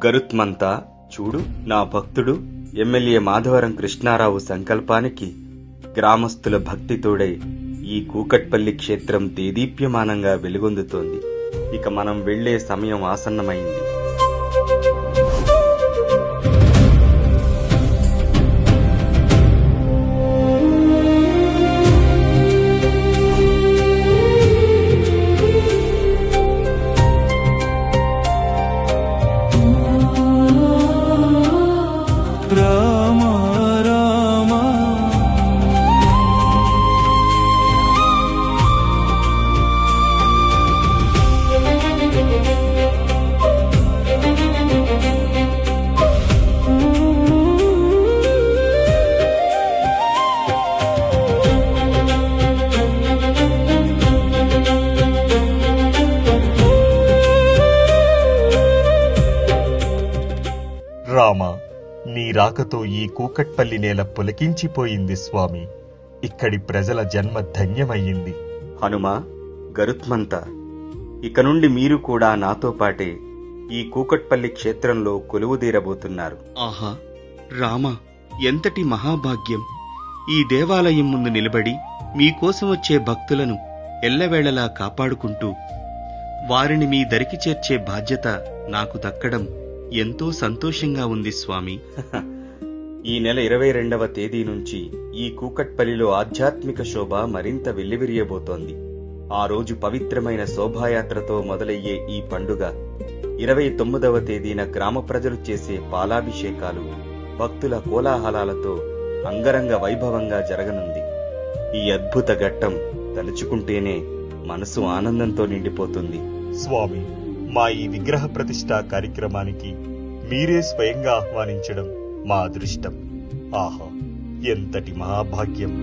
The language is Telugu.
గరుత్మంతా చూడు, నా భక్తుడు ఎమ్మెల్యే మాధవరం కృష్ణారావు సంకల్పానికి గ్రామస్తుల భక్తి తోడై ఈ కూకట్పల్లి క్షేత్రం దేదీప్యమానంగా వెలుగొందుతోంది. ఇక మనం వెళ్లే సమయం ఆసన్నమైంది. రామా, నీ రాకతో ఈ కూకట్పల్లి నేల పులకించిపోయింది స్వామి. ఇక్కడి ప్రజల జన్మ ధన్యమయ్యింది. హనుమా, గరుత్మంత, ఇక నుండి మీరు కూడా నాతో పాటే ఈ కూకట్పల్లి క్షేత్రంలో కొలువుదీరబోతున్నారు. ఆహా రామ, ఎంతటి మహాభాగ్యం! ఈ దేవాలయం ముందు నిలబడి మీకోసం వచ్చే భక్తులను ఎల్లవేళలా కాపాడుకుంటూ వారిని మీ దరికి చేర్చే బాధ్యత నాకు దక్కడం ఎంతో సంతోషంగా ఉంది స్వామి. ఈ నెల 22వ తేదీ నుంచి ఈ కూకట్పల్లిలో ఆధ్యాత్మిక శోభ మరింత వెల్లివిరియబోతోంది. ఆ రోజు పవిత్రమైన శోభాయాత్రతో మొదలయ్యే ఈ పండుగ 29వ తేదీన గ్రామ ప్రజలు చేసే పాలాభిషేకాలు, భక్తుల కోలాహలాలతో అంగరంగ వైభవంగా జరగనుంది. ఈ అద్భుత ఘట్టం తలుచుకుంటేనే మనసు ఆనందంతో నిండిపోతుంది. స్వామి, మా ఈ విగ్రహ ప్రతిష్ఠా కార్యక్రమానికి మీరే స్వయంగా ఆహ్వానించడం మా అదృష్టం. ఆహా, ఎంతటి మహాభాగ్యం!